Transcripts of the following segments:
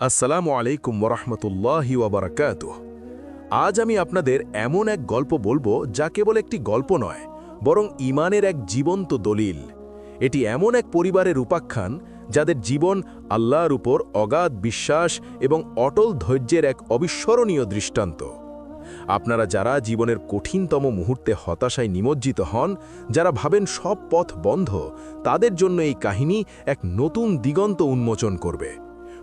আসসালামু আলাইকুম ওরহমতুল্লাহি ওয়াবারাকাতুহ। আজ আমি আপনাদের এমন এক গল্প বলবো যা কেবল একটি গল্প নয়, বরং ঈমানের এক জীবন্ত দলিল। এটি এমন এক পরিবারের উপাখ্যান যাদের জীবন আল্লাহর উপর অগাধ বিশ্বাস এবং অটল ধৈর্যের এক অবিস্মরণীয় দৃষ্টান্ত। আপনারা যারা জীবনের কঠিনতম মুহূর্তে হতাশায় নিমজ্জিত হন, যারা ভাবেন সব পথ বন্ধ, তাদের জন্য এই কাহিনী এক নতুন দিগন্ত উন্মোচন করবে।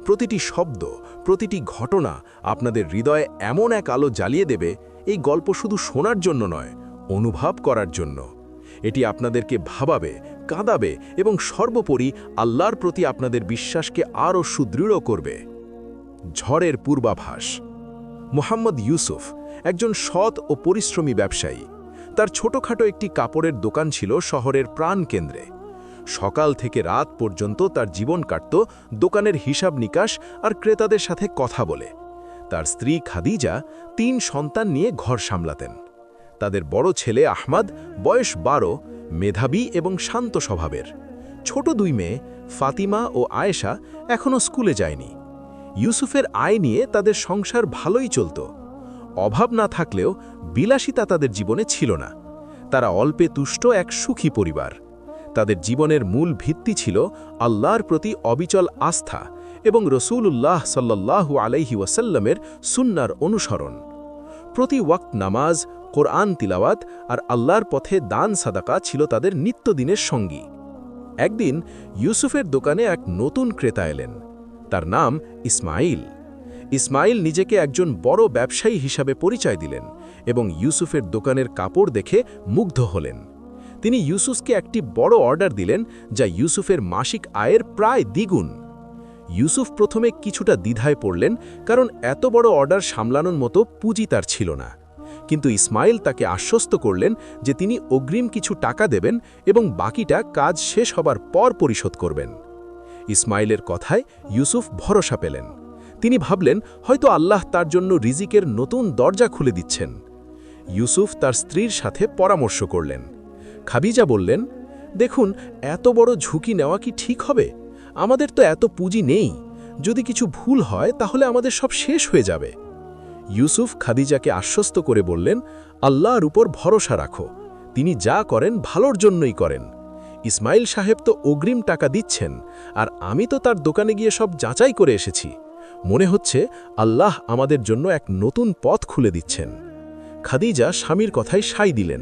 প্রতিটি শব্দ, প্রতিটি ঘটনা আপনাদের হৃদয়ে এমন এক আলো জ্বালিয়ে দেবে। এই গল্প শুধু শোনার জন্য নয়, অনুভব করার জন্য। এটি আপনাদেরকে ভাবাবে, কাঁদাবে এবং সর্বোপরি আল্লাহর প্রতি আপনাদের বিশ্বাসকে আরও সুদৃঢ় করবে। ঝড়ের পূর্বাভাস। মোহাম্মদ ইউসুফ একজন সৎ ও পরিশ্রমী ব্যবসায়ী। তার ছোটখাটো একটি কাপড়ের দোকান ছিল শহরের প্রাণকেন্দ্রে। সকাল থেকে রাত পর্যন্ত তার জীবন কাটত দোকানের হিসাব নিকাশ আর ক্রেতাদের সাথে কথা বলে। তার স্ত্রী খাদিজা ৩ সন্তান নিয়ে ঘর সামলাতেন। তাদের বড় ছেলে আহমদ, বয়স ১২, মেধাবী এবং শান্ত স্বভাবের। ছোট ২ মেয়ে ফাতিমা ও আয়েশা এখনও স্কুলে যায়নি। ইউসুফের আয় নিয়ে তাদের সংসার ভালোই চলত। অভাব না থাকলেও বিলাসিতা তাদের জীবনে ছিল না। তারা অল্পে তুষ্ট এক সুখী পরিবার। তাদের জীবনের মূল ভিত্তি ছিল আল্লাহর প্রতি অবিচল আস্থা এবং রসূলুল্লাহ সাল্লাল্লাহু আলাইহি ওয়াসাল্লামের সুন্নার অনুসরণ। প্রতি ওয়াক্ত নামাজ, কোরআন তিলাওয়াত আর আল্লাহর পথে দান সাদাকা ছিল তাদের নিত্যদিনের সঙ্গী। একদিন ইউসুফের দোকানে এক নতুন ক্রেতা এলেন। তার নাম ইসমাইল। ইসমাইল নিজেকে একজন বড় ব্যবসায়ী হিসাবে পরিচয় দিলেন এবং ইউসুফের দোকানের কাপড় দেখে মুগ্ধ হলেন। তিনি ইউসুফকে একটি বড় অর্ডার দিলেন, যা ইউসুফের মাসিক আয়ের প্রায় দ্বিগুণ। ইউসুফ প্রথমে কিছুটা দ্বিধায় পড়লেন, কারণ এত বড় অর্ডার সামলানোর মতো পুঁজি তার ছিল না। কিন্তু ইসমাইল তাকে আশ্বস্ত করলেন যে তিনি অগ্রিম কিছু টাকা দেবেন এবং বাকিটা কাজ শেষ হবার পর পরিশোধ করবেন। ইসমাইলের কথায় ইউসুফ ভরসা পেলেন। তিনি ভাবলেন হয়তো আল্লাহ তার জন্য রিজিকের নতুন দরজা খুলে দিচ্ছেন। ইউসুফ তার স্ত্রীর সাথে পরামর্শ করলেন। খাদিজা বললেন, দেখুন, এত বড় ঝুঁকি নেওয়া কি ঠিক হবে? আমাদের তো এত পুঁজি নেই। যদি কিছু ভুল হয় তাহলে আমাদের সব শেষ হয়ে যাবে। ইউসুফ খাদিজাকে আশ্বস্ত করে বললেন, আল্লাহর উপর ভরসা রাখো। তিনি যা করেন ভালোর জন্যই করেন। ইসমাইল সাহেব তো অগ্রিম টাকা দিচ্ছেন, আর আমি তো তার দোকানে গিয়ে সব যাচাই করে এসেছি। মনে হচ্ছে আল্লাহ আমাদের জন্য এক নতুন পথ খুলে দিচ্ছেন। খাদিজা স্বামীর কথায় সায় দিলেন,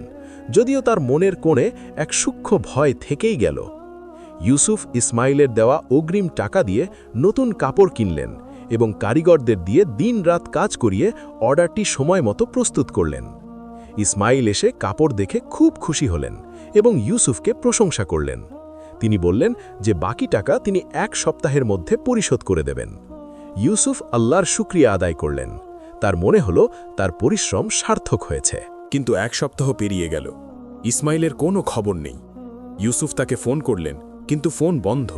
যদিও তার মনের কোণে এক সূক্ষ্ম ভয় থেকেই গেল। ইউসুফ ইসমাইলের দেওয়া অগ্রিম টাকা দিয়ে নতুন কাপড় কিনলেন এবং কারিগরদের দিয়ে দিন-রাত কাজ করিয়ে অর্ডারটি সময় মতো প্রস্তুত করলেন। ইসমাইল এসে কাপড় দেখে খুব খুশি হলেন এবং ইউসুফকে প্রশংসা করলেন। তিনি বললেন যে বাকি টাকা তিনি ১ সপ্তাহের মধ্যে পরিশোধ করে দেবেন। ইউসুফ আল্লাহর শুকরিয়া আদায় করলেন। তার মনে হলো তার পরিশ্রম সার্থক হয়েছে। কিন্তু ১ সপ্তাহ পেরিয়ে গেল। ইসমাইলের কোনো খবর নেই। ইউসুফ তাকে ফোন করলেন, কিন্তু ফোন বন্ধ।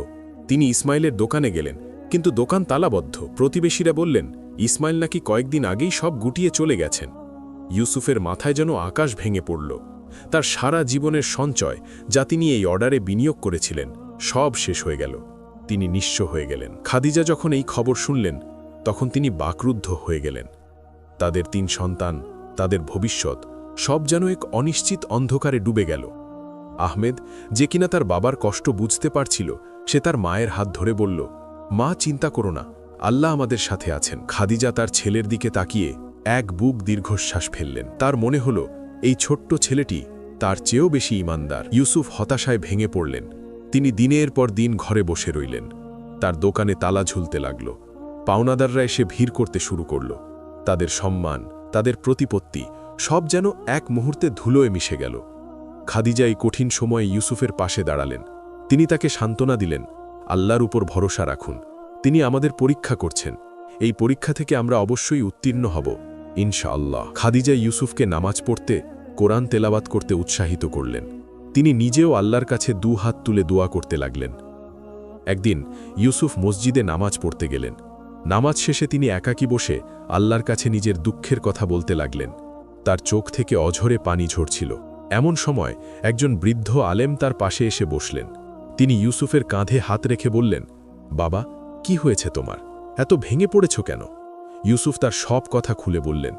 তিনি ইসমাইলের দোকানে গেলেন, কিন্তু দোকান তালাবদ্ধ। প্রতিবেশীরা বললেন ইসমাইল নাকি কয়েকদিন আগেই সব গুটিয়ে চলে গেছেন। ইউসুফের মাথায় যেন আকাশ ভেঙে পড়ল। তার সারা জীবনের সঞ্চয়, যা তিনি এই অর্ডারে বিনিয়োগ করেছিলেন, সব শেষ হয়ে গেল। তিনি নিঃস্ব হয়ে গেলেন। খাদিজা যখন এই খবর শুনলেন, তখন তিনি বাকরুদ্ধ হয়ে গেলেন। তাদের ৩ সন্তান, তাদের ভবিষ্যৎ, সব যেন এক অনিশ্চিত অন্ধকারে ডুবে গেল। আহমেদ, যে কিনা তার বাবার কষ্ট বুঝতে পারছিল, সে তার মায়ের হাত ধরে বলল, মা, চিন্তা করো না, আল্লাহ আমাদের সাথে আছেন। খাদিজা তার ছেলের দিকে তাকিয়ে এক বুক দীর্ঘশ্বাস ফেললেন। তার মনে হল এই ছোট্ট ছেলেটি তার চেয়েও বেশি ঈমানদার। ইউসুফ হতাশায় ভেঙে পড়লেন। তিনি দিনের পর দিন ঘরে বসে রইলেন। তার দোকানে তালা ঝুলতে লাগল। পাওনাদাররা এসে ভিড় করতে শুরু করল। তাদের সম্মান, তাদের প্রতিপত্তি, সব যেন এক মুহূর্তে ধুলোয় মিশে গেল। খাদিজা এই কঠিন সময়ে ইউসুফের পাশে দাঁড়ালেন। তিনি তাকে সান্ত্বনা দিলেন, আল্লাহর উপর ভরসা রাখুন। তিনি আমাদের পরীক্ষা করছেন। এই পরীক্ষা থেকে আমরা অবশ্যই উত্তীর্ণ হব, ইনশাআল্লাহ। খাদিজা ইউসুফকে নামাজ পড়তে, কোরআন তেলাওয়াত করতে উৎসাহিত করলেন। তিনি নিজেও আল্লাহর কাছে ২ হাত তুলে দোয়া করতে লাগলেন। একদিন ইউসুফ মসজিদে নামাজ পড়তে গেলেন। নামাজ শেষে তিনি একাকী বসে আল্লাহর কাছে নিজের দুঃখের কথা বলতে লাগলেন। তার চোখ থেকে অঝরে পানি ঝরছিল। এমন সময় একজন বৃদ্ধ আলেম তার পাশে এসে বসলেন। তিনি ইউসুফের কাঁধে হাত রেখে বললেন, বাবা, কি হয়েছে তোমার? এত ভেঙে পড়েছ কেন? ইউসুফ তার সব কথা খুলে বললেন।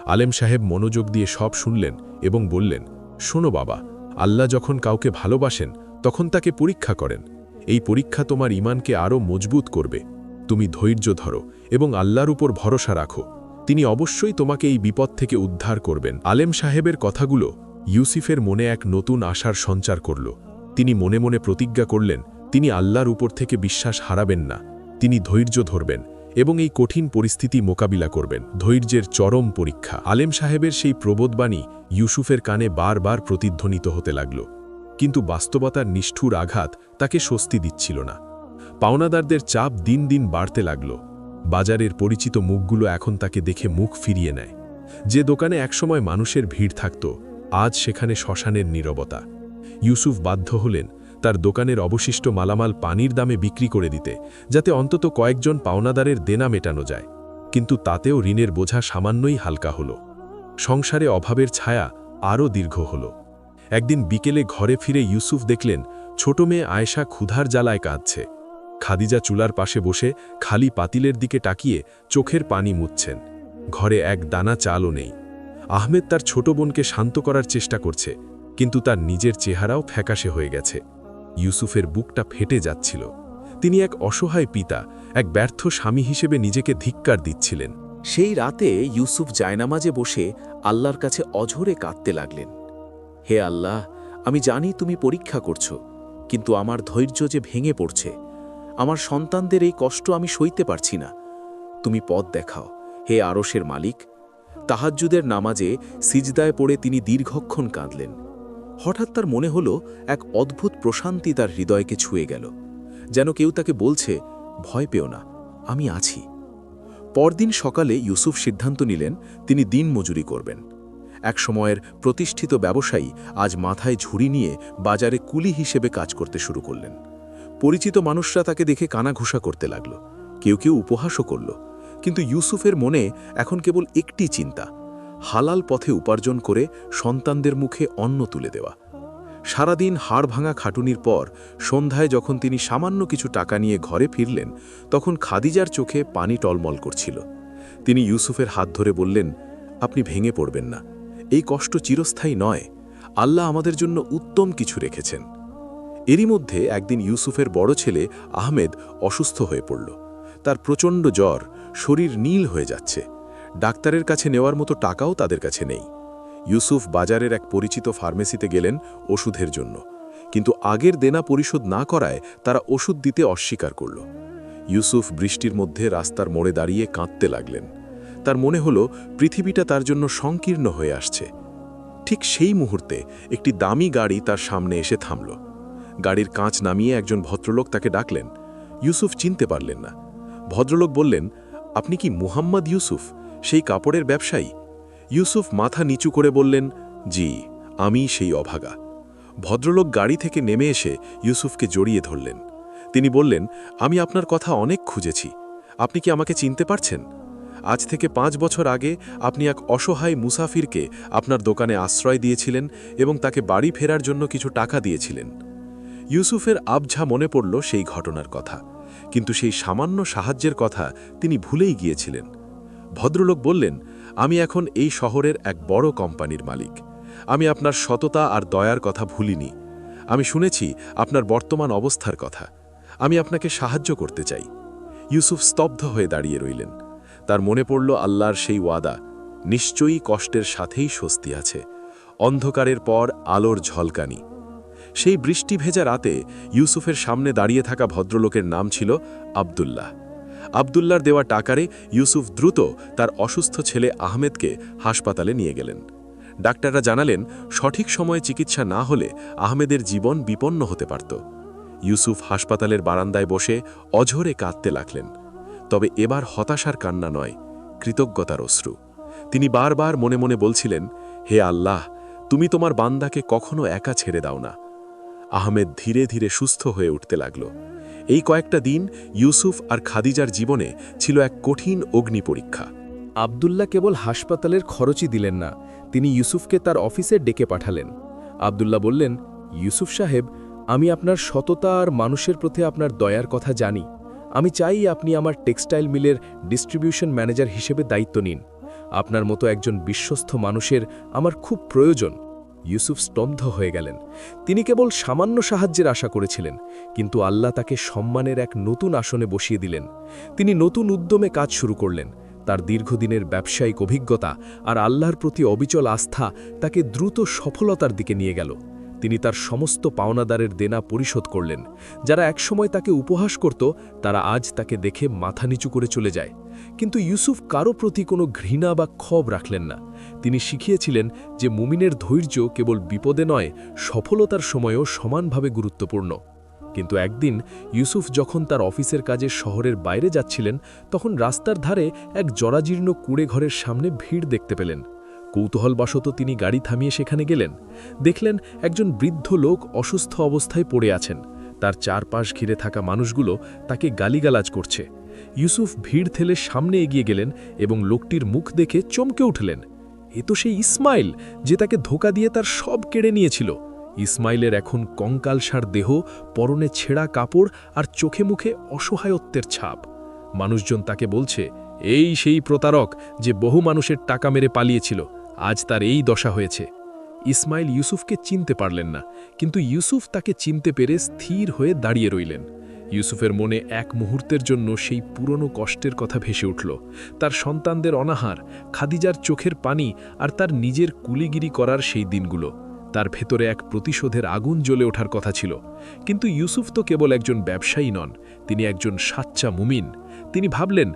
আলেম সাহেব মনোযোগ দিয়ে সব শুনলেন এবং বললেন, শোনো বাবা, আল্লাহ যখন কাউকে ভালোবাসেন তখন তাকে পরীক্ষা করেন। এই পরীক্ষা তোমার ঈমানকে আরও মজবুত করবে। তুমি ধৈর্য ধরো এবং আল্লাহর উপর ভরসা রাখো। তিনি অবশ্যই তোমাকে এই বিপদ থেকে উদ্ধার করবেন। আলেম সাহেবের কথাগুলো ইউসুফের মনে এক নতুন আশার সঞ্চার করল। তিনি মনে মনে প্রতিজ্ঞা করলেন, তিনি আল্লাহর উপর থেকে বিশ্বাস হারাবেন না। তিনি ধৈর্য ধরবেন এবং এই কঠিন পরিস্থিতি মোকাবিলা করবেন। ধৈর্যের চরম পরীক্ষা। আলেম সাহেবের সেই প্রবোধবাণী ইউসুফের কানে বারবার প্রতিধ্বনিত হতে লাগল, কিন্তু বাস্তবতার নিষ্ঠুর আঘাত তাকে স্বস্তি দিচ্ছিল না। পাওনাদারদের চাপ দিন দিন বাড়তে লাগল। বাজারের পরিচিত মুখগুলো এখন তাকে দেখে মুখ ফিরিয়ে নেয়। যে দোকানে একসময় মানুষের ভিড় থাকত, আজ সেখানে শ্মশানের নীরবতা। ইউসুফ বাধ্য হলেন তার দোকানের অবশিষ্ট মালামাল পানির দামে বিক্রি করে দিতে, যাতে অন্তত কয়েকজন পাওনাদারের দেনা মেটানো যায়। কিন্তু তাতেও ঋণের বোঝা সামান্যই হালকা হল। সংসারে অভাবের ছায়া আরও দীর্ঘ হল। একদিন বিকেলে ঘরে ফিরে ইউসুফ দেখলেন ছোট মেয়ে আয়েশা ক্ষুধার জ্বালায় কাঁদছে। খাদিজা চুলার পাশে বসে খালি পাতিলের দিকে তাকিয়ে চোখের পানি মুছছেন। ঘরে এক দানা চালও নেই। আহমেদ তার ছোট বোনকে শান্ত করার চেষ্টা করছে, কিন্তু তার নিজের চেহারাও ফ্যাকাশে হয়ে গেছে। ইউসুফের বুকটা ফেটে যাচ্ছিল। তিনি এক অসহায় পিতা, এক ব্যর্থ স্বামী হিসেবে নিজেকে ধিক্কার দিচ্ছিলেন। সেই রাতে ইউসুফ জায়নামাজে বসে আল্লাহর কাছে অঝরে কাঁদতে লাগলেন। হে আল্লাহ, আমি জানি তুমি পরীক্ষা করছো, কিন্তু আমার ধৈর্য যে ভেঙে পড়ছে। আমার সন্তানদের এই কষ্ট আমি সইতে পারছি না। তুমি পথ দেখাও, হে আরশের মালিক। তাহাজ্জুদের নামাজে সিজদায় পড়ে তিনি দীর্ঘক্ষণ কাঁদলেন। হঠাৎ তার মনে হলো এক অদ্ভুত প্রশান্তি তার হৃদয়কে ছুঁয়ে গেল, যেন কেউ তাকে বলছে, ভয় পেও না, আমি আছি। পরদিন সকালে ইউসুফ সিদ্ধান্ত নিলেন তিনি দিন মজুরি করবেন। এক সময়ের প্রতিষ্ঠিত ব্যবসায়ী আজ মাথায় ঝুড়ি নিয়ে বাজারে কুলি হিসেবে কাজ করতে শুরু করলেন। পরিচিত মানুষরা তাকে দেখে কানাঘুষা করতে লাগল, কেউ কেউ উপহাসও করল। কিন্তু ইউসুফের মনে এখন কেবল একটি চিন্তা, হালাল পথে উপার্জন করে সন্তানদের মুখে অন্ন তুলে দেওয়া। সারাদিন হাড় ভাঙা খাটুনির পর সন্ধ্যায় যখন তিনি সামান্য কিছু টাকা নিয়ে ঘরে ফিরলেন, তখন খাদিজার চোখে পানি টলমল করছিল। তিনি ইউসুফের হাত ধরে বললেন, আপনি ভেঙে পড়বেন না, এই কষ্ট চিরস্থায়ী নয়, আল্লাহ আমাদের জন্য উত্তম কিছু রেখেছেন। এরই মধ্যে একদিন ইউসুফের বড় ছেলে আহমেদ অসুস্থ হয়ে পড়ল। তার প্রচণ্ড জ্বর, শরীর নীল হয়ে যাচ্ছে। ডাক্তারের কাছে নেওয়ার মতো টাকাও তাদের কাছে নেই। ইউসুফ বাজারের এক পরিচিত ফার্মেসিতে গেলেন ওষুধের জন্য, কিন্তু আগের দেনা পরিশোধ না করায় তারা ওষুধ দিতে অস্বীকার করল। ইউসুফ বৃষ্টির মধ্যে রাস্তার মোড়ে দাঁড়িয়ে কাঁদতে লাগলেন। তার মনে হলো পৃথিবীটা তার জন্য সংকীর্ণ হয়ে আসছে। ঠিক সেই মুহূর্তে একটি দামি গাড়ি তার সামনে এসে থামল। গাড়ির কাঁচ নামিয়ে একজন ভদ্রলোক তাকে ডাকলেন। ইউসুফ চিনতে পারলেন না। ভদ্রলোক বললেন, আপনি কি মুহাম্মদ ইউসুফ, সেই কাপড়ের ব্যবসায়ী? ইউসুফ মাথা নিচু করে বললেন, জি, আমি সেই অভাগা। ভদ্রলোক গাড়ি থেকে নেমে এসে ইউসুফকে জড়িয়ে ধরলেন। তিনি বললেন, আমি আপনার কথা অনেক খুঁজেছি, আপনি কি আমাকে চিনতে পারছেন? আজ থেকে 5 বছর আগে আপনি এক অসহায় মুসাফিরকে আপনার দোকানে আশ্রয় দিয়েছিলেন এবং তাকে বাড়ি ফেরার জন্য কিছু টাকা দিয়েছিলেন। ইউসুফের আবঝা মনে পড়ল সেই ঘটনার কথা, কিন্তু সেই সামান্য সাহায্যের কথা তিনি ভুলেই গিয়েছিলেন। ভদ্রলোক বললেন, আমি এখন এই শহরের এক বড় কোম্পানির মালিক। আমি আপনার সততা আর দয়ার কথা ভুলিনি। আমি শুনেছি আপনার বর্তমান অবস্থার কথা। আমি আপনাকে সাহায্য করতে চাই। ইউসুফ স্তব্ধ হয়ে দাঁড়িয়ে রইলেন। তার মনে পড়ল আল্লাহর সেই ওয়াদা, নিশ্চয়ই কষ্টের সাথেই স্বস্তি আছে। অন্ধকারের পর আলোর ঝলকানি। সেই বৃষ্টি ভেজা রাতে ইউসুফের সামনে দাঁড়িয়ে থাকা ভদ্রলোকের নাম ছিল আব্দুল্লাহ। আব্দুল্লাহর দেওয়া টাকারে ইউসুফ দ্রুত তার অসুস্থ ছেলে আহমেদকে হাসপাতালে নিয়ে গেলেন। ডাক্তাররা জানালেন, সঠিক সময়ে চিকিৎসা না হলে আহমেদের জীবন বিপন্ন হতে পারত। ইউসুফ হাসপাতালের বারান্দায় বসে অঝরে কাঁদতে লাগলেন। তবে এবার হতাশার কান্না নয়, কৃতজ্ঞতার অশ্রু। তিনি বারবার মনে মনে বলছিলেন, হে আল্লাহ, তুমি তোমার বান্দাকে কখনো একা ছেড়ে দাও না। আহমেদ ধীরে ধীরে সুস্থ হয়ে উঠতে লাগল। এই কয়েকটা দিন ইউসুফ আর খাদিজার জীবনে ছিল এক কঠিন অগ্নি পরীক্ষা। আব্দুল্লাহ কেবল হাসপাতালের খরচই দিলেন না, তিনি ইউসুফকে তার অফিসে ডেকে পাঠালেন। আব্দুল্লাহ বললেন, ইউসুফ সাহেব, আমি আপনার সততা আর মানুষের প্রতি আপনার দয়ার কথা জানি। আমি চাই আপনি আমার টেক্সটাইল মিলের ডিস্ট্রিবিউশন ম্যানেজার হিসেবে দায়িত্ব নিন। আপনার মতো একজন বিশ্বস্ত মানুষের আমার খুব প্রয়োজন। ইউসুফ স্তব্ধ হয়ে গেলেন। তিনি কেবল সামান্য সাহায্যের আশা করেছিলেন, কিন্তু আল্লাহ তাকে সম্মানের এক নতুন আসনে বসিয়ে দিলেন। তিনি নতুন উদ্যমে কাজ শুরু করলেন। তার দীর্ঘদিনের ব্যবসায়িক অভিজ্ঞতা আর আল্লাহর প্রতি অবিচল আস্থা তাকে দ্রুত সফলতার দিকে নিয়ে গেল। তিনি তার সমস্ত পাওনাদারের দেনা পরিশোধ করলেন। যারা একসময় তাকে উপহাস করত, তারা আজ তাকে দেখে মাথা নিচু করে চলে যায়। কিন্তু ইউসুফ কারো প্রতি কোনো ঘৃণা বা ক্ষোভ রাখলেন না। তিনি শিখিয়েছিলেন যে মুমিনের ধৈর্য কেবল বিপদে নয়, সফলতার সময়ও সমানভাবে গুরুত্বপূর্ণ। কিন্তু একদিন ইউসুফ যখন তার অফিসের কাজে শহরের বাইরে যাচ্ছিলেন, তখন রাস্তার ধারে এক জরাজীর্ণ কুঁড়ে ঘরের সামনে ভিড় দেখতে পেলেন। কৌতূহলবশত তিনি গাড়ি থামিয়ে সেখানে গেলেন। দেখলেন একজন বৃদ্ধ লোক অসুস্থ অবস্থায় পড়ে আছেন। তার চারপাশ ঘিরে থাকা মানুষগুলো তাকে গালিগালাজ করছে। ইউসুফ ভিড় ঠেলে সামনে এগিয়ে গেলেন এবং লোকটির মুখ দেখে চমকে উঠলেন। এ তো সেই ইসমাইল, যে তাকে ধোঁকা দিয়ে তার সব কেড়ে নিয়েছিল। ইসমাইলের এখন কঙ্কালসার দেহ, পরনে ছেঁড়া কাপড় আর চোখে মুখে অসহায়ত্বের ছাপ। মানুষজন তাকে বলছে, এই সেই প্রতারক যে বহু মানুষের টাকা মেরে পালিয়েছিল, আজ তার এই দশা হয়েছে। ইসমাইল ইউসুফকে চিনতে পারলেন না, কিন্তু ইউসুফ তাকে চিনতে পেরে স্থির হয়ে দাঁড়িয়ে রইলেন। ইউসুফের মনে এক মুহূর্তের জন্য সেই পুরনো কষ্টের কথা ভেসে উঠল। তার সন্তানদের অনাহার, খাদিজার চোখের পানি আর তার নিজের কুলিগিরি করার সেই দিনগুলো। তার ভেতরে এক প্রতিশোধের আগুন জ্বলে ওঠার কথা ছিল। কিন্তু ইউসুফ তো কেবল একজন ব্যবসায়ী নন, তিনি একজন সাচ্চা মুমিন। তিনি ভাবলেন,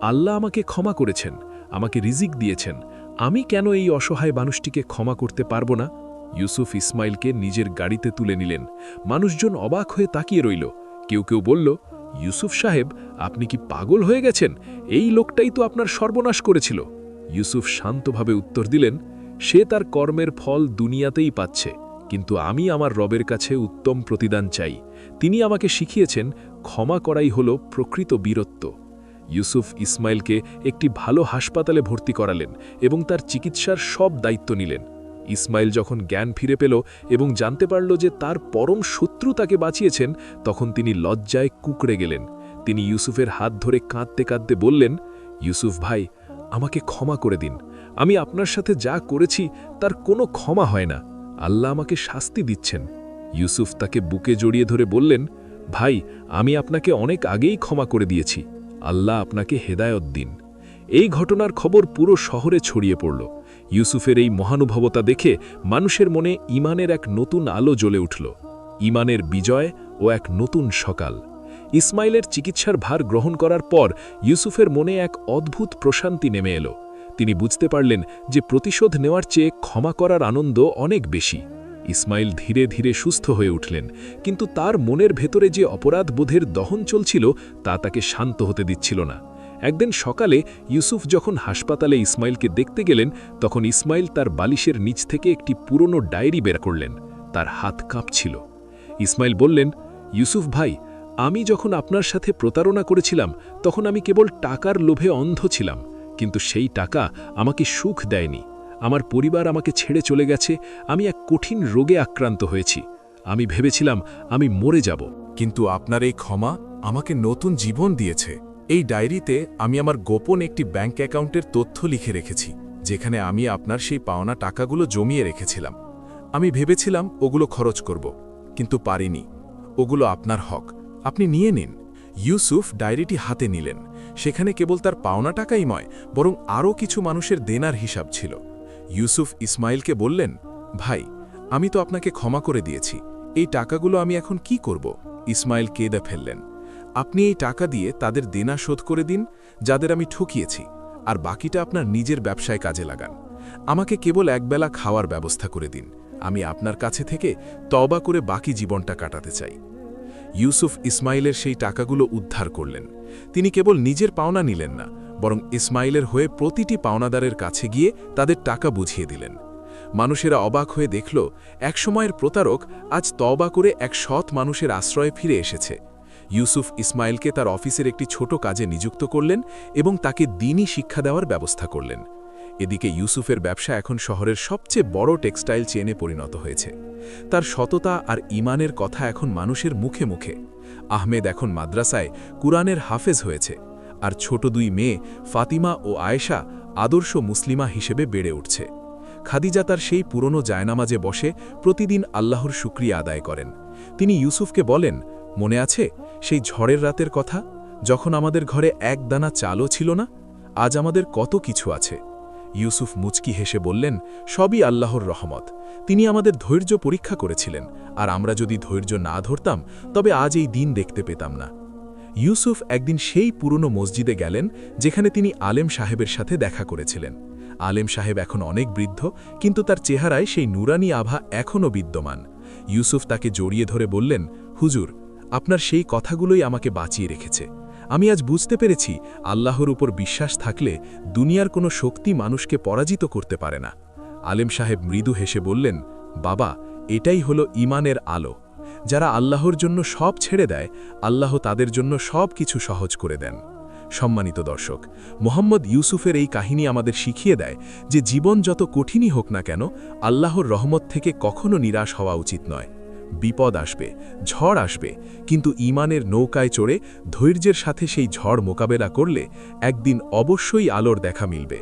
আল্লাহ আমাকে ক্ষমা করেছেন, আমাকে রিজিক দিয়েছেন, আমি কেন এই অসহায় মানুষটিকে ক্ষমা করতে পারব না? ইউসুফ ইসমাইলকে নিজের গাড়িতে তুলে নিলেন। মানুষজন অবাক হয়ে তাকিয়ে রইল। কেউ কেউ বলল, ইউসুফ সাহেব, আপনি কি পাগল হয়ে গেছেন? এই লোকটাই তো আপনার সর্বনাশ করেছিল। ইউসুফ শান্তভাবে উত্তর দিলেন, সে তার কর্মের ফল দুনিয়াতেই পাচ্ছে, কিন্তু আমি আমার রবের কাছে উত্তম প্রতিদান চাই। তিনি আমাকে শিখিয়েছেন, ক্ষমা করাই হল প্রকৃত বীরত্ব। ইউসুফ ইসমাইলকে একটি ভালো হাসপাতালে ভর্তি করালেন এবং তার চিকিৎসার সব দায়িত্ব নিলেন। ইসমাইল যখন জ্ঞান ফিরে পেল এবং জানতে পারল যে তার পরম শত্রু তাকে বাঁচিয়েছেন, তখন তিনি লজ্জায় কুঁকড়ে গেলেন। তিনি ইউসুফের হাত ধরে কাঁদতে কাঁদতে বললেন, ইউসুফ ভাই, আমাকে ক্ষমা করে দিন। আমি আপনার সাথে যা করেছি তার কোনো ক্ষমা হয় না। আল্লাহ আমাকে শাস্তি দিচ্ছেন। ইউসুফ তাকে বুকে জড়িয়ে ধরে বললেন, ভাই, আমি আপনাকে অনেক আগেই ক্ষমা করে দিয়েছি। আল্লাহ আপনাকে হেদায়ত দিন। এই ঘটনার খবর পুরো শহরে ছড়িয়ে পড়ল। ইউসুফের এই মহানুভবতা দেখে মানুষের মনে ঈমানের এক নতুন আলো জ্বলে উঠল। ঈমানের বিজয় ও এক নতুন সকাল। ইসমাইলের চিকিৎসার ভার গ্রহণ করার পর ইউসুফের মনে এক অদ্ভুত প্রশান্তি নেমে এলো। তিনি বুঝতে পারলেন যে প্রতিশোধ নেওয়ার চেয়ে ক্ষমা করার আনন্দ অনেক বেশি। ইসমাইল ধীরে ধীরে সুস্থ হয়ে উঠলেন, কিন্তু তার মনের ভেতরে যে অপরাধ বোধের দহন চলছিল তা তাকে শান্ত হতে দিচ্ছিল না। একদিন সকালে ইউসুফ যখন হাসপাতালে ইসমাইলকে দেখতে গেলেন, তখন ইসমাইল তার বালিশের নিচ থেকে একটি পুরনো ডায়েরি বের করলেন। তার হাত কাঁপছিল। ইসমাইল বললেন, ইউসুফ ভাই, আমি যখন আপনার সাথে প্রতারণা করেছিলাম, তখন আমি কেবল টাকার লোভে অন্ধ ছিলাম, কিন্তু সেই টাকা আমাকে সুখ দেয়নি। আমার পরিবার আমাকে ছেড়ে চলে গেছে, আমি এক কঠিন রোগে আক্রান্ত হয়েছি। আমি ভেবেছিলাম আমি মরে যাব। কিন্তু আপনার এই ক্ষমা আমাকে নতুন জীবন দিয়েছে। এই ডায়েরিতে আমি আমার গোপন একটি ব্যাংক অ্যাকাউন্টের তথ্য লিখে রেখেছি, যেখানে আমি আপনার সেই পাওনা টাকাগুলো জমিয়ে রেখেছিলাম। আমি ভেবেছিলাম ওগুলো খরচ করব, কিন্তু পারিনি। ওগুলো আপনার হক, আপনি নিয়ে নিন। ইউসুফ ডায়েরিটি হাতে নিলেন। সেখানে কেবল তার পাওনা টাকাই নয়, বরং আরও কিছু মানুষের দেনার হিসাব ছিল। ইউসুফ ইসমাইলকে বললেন, ভাই, আমি তো আপনাকে ক্ষমা করে দিয়েছি, এই টাকাগুলো আমি এখন কি করব? ইসমাইল কেঁদে ফেললেন, আপনি এই টাকা দিয়ে তাদের দেনা শোধ করে দিন যাদের আমি ঠকিয়েছি, আর বাকিটা আপনার নিজের ব্যবসায় কাজে লাগান। আমাকে কেবল একবেলা খাওয়ার ব্যবস্থা করে দিন। আমি আপনার কাছে থেকে তওবা করে বাকি জীবনটা কাটাতে চাই। ইউসুফ ইসমাইলের সেই টাকাগুলো উদ্ধার করলেন। তিনি কেবল নিজের পাওনা নিলেন না, বরং ইসমাইলের হয়ে প্রতিটি পাওনাদারের কাছে গিয়ে তাদের টাকা বুঝিয়ে দিলেন। মানুষেরা অবাক হয়ে দেখল, একসময়ের প্রতারক আজ তওবা করে এক সৎ মানুষের আশ্রয়ে ফিরে এসেছে। ইউসুফ ইসমাইলকে তার অফিসের একটি ছোট কাজে নিযুক্ত করলেন এবং তাকে দ্বীনি শিক্ষা দেওয়ার ব্যবস্থা করলেন। এদিকে ইউসুফের ব্যবসা এখন শহরের সবচেয়ে বড় টেক্সটাইল চেনে পরিণত হয়েছে। তার সততা আর ঈমানের কথা এখন মানুষের মুখে মুখে। আহমেদ এখন মাদ্রাসায় কুরআনের হাফেজ হয়েছে, আর ছোট দুই মেয়ে ফাতিমা ও আয়েশা আদর্শ মুসলিমা হিসেবে বেড়ে উঠছে। খাদিজা তার সেই পুরনো জায়নামাজে বসে প্রতিদিন আল্লাহর শুকরিয়া আদায় করেন। তিনি ইউসুফকে বলেন, মনে আছে সেই ঝড়ের রাতের কথা, যখন আমাদের ঘরে এক দানা চালও ছিল না? আজ আমাদের কত কিছু আছে। ইউসুফ মুচকি হেসে বললেন, সবই আল্লাহর রহমত। তিনি আমাদের ধৈর্য পরীক্ষা করেছিলেন, আর আমরা যদি ধৈর্য না ধরতাম তবে আজ এই দিন দেখতে পেতাম না। ইউসুফ একদিন সেই পুরনো মসজিদে গেলেন যেখানে তিনি আলেম সাহেবের সাথে দেখা করেছিলেন। আলেম সাহেব এখন অনেক বৃদ্ধ, কিন্তু তার চেহারায় সেই নুরানি আভা এখনও বিদ্যমান। ইউসুফ তাকে জড়িয়ে ধরে বললেন, হুজুর, আপনার সেই কথাগুলোই আমাকে বাঁচিয়ে রেখেছে। আমি আজ বুঝতে পেরেছি আল্লাহর উপর বিশ্বাস থাকলে দুনিয়ার কোনো শক্তি মানুষকে পরাজিত করতে পারে না। আলেম সাহেব মৃদু হেসে বললেন, বাবা, এটাই হলো ঈমানের আলো। যারা আল্লাহর জন্য সব ছেড়ে দেয়, আল্লাহ তাদের জন্য সব কিছু সহজ করে দেন। সম্মানিত দর্শক, মোহাম্মদ ইউসুফের এই কাহিনী আমাদের শিখিয়ে দেয় যে জীবন যত কঠিনই হোক না কেন, আল্লাহর রহমত থেকে কখনো নিরাশ হওয়া উচিত নয়। বিপদ আসবে, ঝড় আসবে, কিন্তু ঈমানের নৌকায় চড়ে ধৈর্যের সাথে সেই ঝড় মোকাবেলা করলে একদিন অবশ্যই আলোর দেখা মিলবে।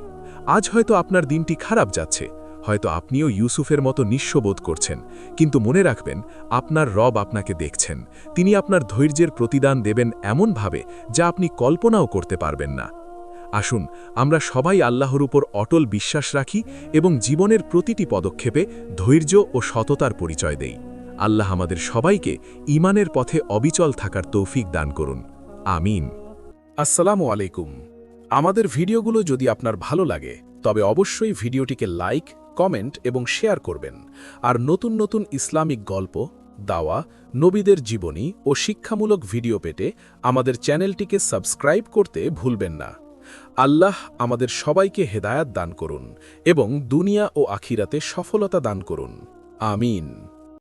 আজ হয়তো আপনার দিনটি খারাপ যাচ্ছে, হয়তো আপনিও ইউসুফের মতো নিঃস্ব বোধ করছেন, কিন্তু মনে রাখবেন, আপনার রব আপনাকে দেখছেন। তিনি আপনার ধৈর্যের প্রতিদান দেবেন এমনভাবে যা আপনি কল্পনাও করতে পারবেন না। আসুন আমরা সবাই আল্লাহর উপর অটল বিশ্বাস রাখি এবং জীবনের প্রতিটি পদক্ষেপে ধৈর্য ও সততার পরিচয় দেই। আল্লাহ আমাদের সবাইকে ঈমানের পথে অবিচল থাকার তৌফিক দান করুন। আমিন। আসসালামু আলাইকুম। আমাদের ভিডিওগুলো যদি আপনার ভালো লাগে তবে অবশ্যই ভিডিওটিকে লাইক, কমেন্ট এবং শেয়ার করবেন। আর নতুন নতুন ইসলামিক গল্প, দাওয়া, নবীদের জীবনী ও শিক্ষামূলক ভিডিও পেতে আমাদের চ্যানেলটিকে সাবস্ক্রাইব করতে ভুলবেন না। আল্লাহ আমাদের সবাইকে হেদায়াত দান করুন এবং দুনিয়া ও আখিরাতে সফলতা দান করুন। আমিন।